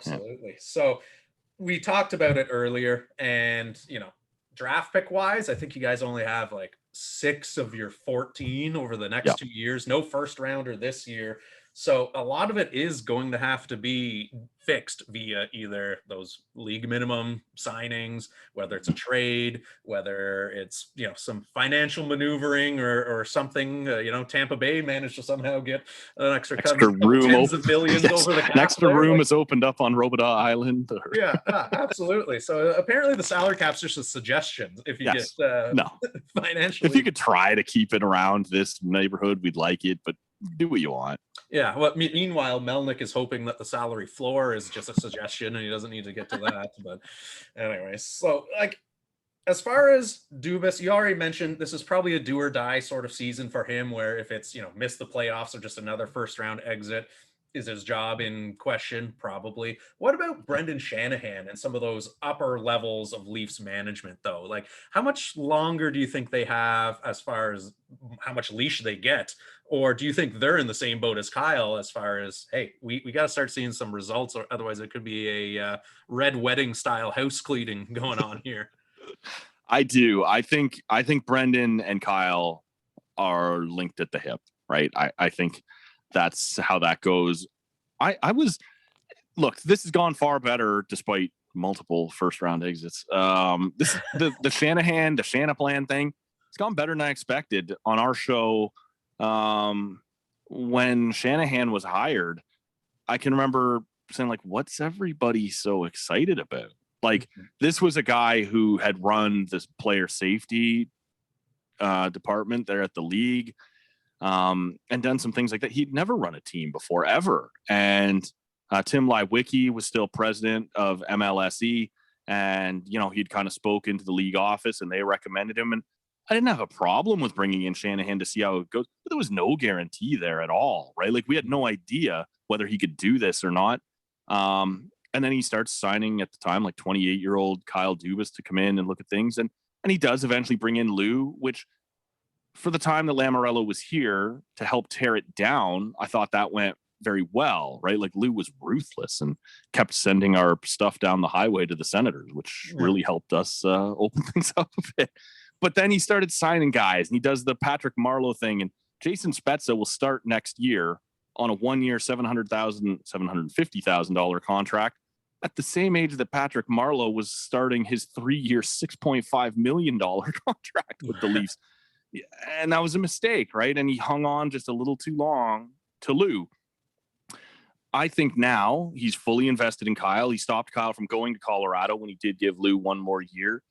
absolutely. So we talked about it earlier, and draft pick wise, I think you guys only have like 6 of your 14 over the next Yeah. 2 years. No first rounder this year. So a lot of it is going to have to be fixed via either those league minimum signings, whether it's a trade, whether it's, some financial maneuvering or something. Tampa Bay managed to somehow get an extra room tens of millions over the cap. An extra room is opened up on Robidas Island. Yeah, absolutely. So apparently the salary cap's just a suggestion. If you get financially, if you could try to keep it around this neighborhood, we'd like it, but do what you want. Yeah. Well, meanwhile, Melnick is hoping that the salary floor is just a suggestion and he doesn't need to get to that. But anyway, so as far as Dubas, you already mentioned this is probably a do or die sort of season for him, where if it's, miss the playoffs or just another first round exit, is his job in question? Probably. What about Brendan Shanahan and some of those upper levels of Leafs management, though? Like, how much longer do you think they have as far as how much leash they get? Or do you think they're in the same boat as Kyle as far as, hey, we got to start seeing some results, or otherwise it could be a red wedding style house cleaning going on here? I do. I think Brendan and Kyle are linked at the hip, right? I think that's how that goes. This has gone far better despite multiple first round exits. The Shanahan, the Shanaplan thing, it's gone better than I expected. On our show, when Shanahan was hired, I can remember saying, like, what's everybody so excited about? Like, this was a guy who had run this player safety department there at the league, and done some things like that. He'd never run a team before, ever. And Tim Lewicki was still president of MLSE, and he'd kind of spoken to the league office and they recommended him. And I didn't have a problem with bringing in Shanahan to see how it goes, but there was no guarantee there at all, right? Like, we had no idea whether he could do this or not. And then he starts signing at the time, like 28-year-old Kyle Dubas to come in and look at things. And he does eventually bring in Lou, which for the time that Lamoriello was here to help tear it down, I thought that went very well, right? Like, Lou was ruthless and kept sending our stuff down the highway to the Senators, which really helped us open things up a bit. But then he started signing guys, and he does the Patrick Marleau thing. And Jason Spezza will start next year on a 1-year, $750,000 contract at the same age that Patrick Marleau was starting his 3-year, $6.5 million contract with the Leafs. And that was a mistake, right? And he hung on just a little too long to Lou. I think now he's fully invested in Kyle. He stopped Kyle from going to Colorado when he did give Lou one more year.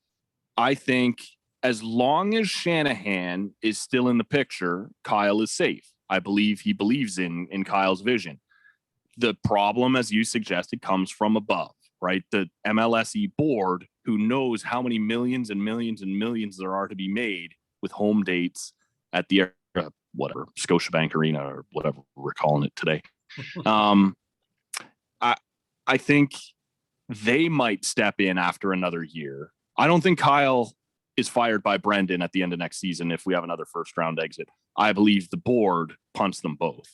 I think as long as Shanahan is still in the picture, Kyle is safe. I believe he believes in Kyle's vision. The problem, as you suggested, comes from above, right? The MLSE board, who knows how many millions and millions and millions there are to be made with home dates at the Scotiabank Arena or whatever we're calling it today. I think they might step in after another year. I don't think Kyle is fired by Brendan at the end of next season if we have another first round exit. I believe the board punts them both.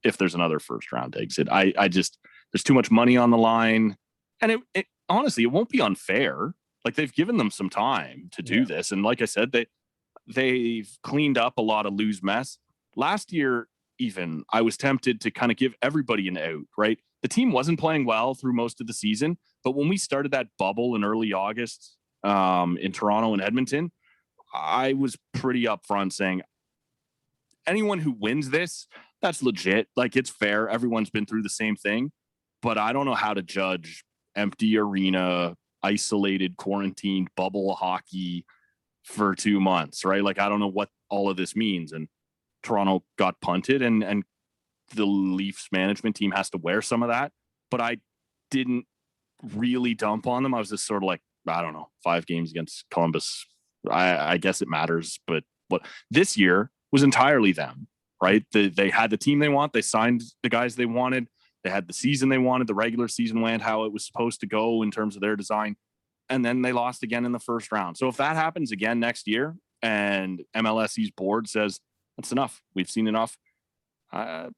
If there's another first round exit, I just, there's too much money on the line, and it honestly, it won't be unfair. Like, they've given them some time to do this. And like I said, they've cleaned up a lot of Lou's mess last year. Even I was tempted to kind of give everybody an out, right? The team wasn't playing well through most of the season, but when we started that bubble in early August in Toronto and Edmonton, I was pretty upfront saying, anyone who wins this, that's legit. Like, it's fair. Everyone's been through the same thing, but I don't know how to judge empty arena, isolated, quarantined bubble hockey for 2 months, right? Like, I don't know what all of this means. And Toronto got punted, and the Leafs management team has to wear some of that, but I didn't really dump on them. I was just sort of like, I don't know, 5 games against Columbus. I guess it matters, but this year was entirely them, right? They had the team they want. They signed the guys they wanted. They had the season they wanted. The regular season went how it was supposed to go in terms of their design. And then they lost again in the first round. So if that happens again next year and MLSE's board says, that's enough, we've seen enough, I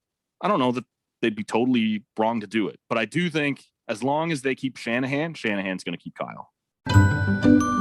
don't know that they'd be totally wrong to do it. But I do think as long as they keep Shanahan, Shanahan's going to keep Kyle.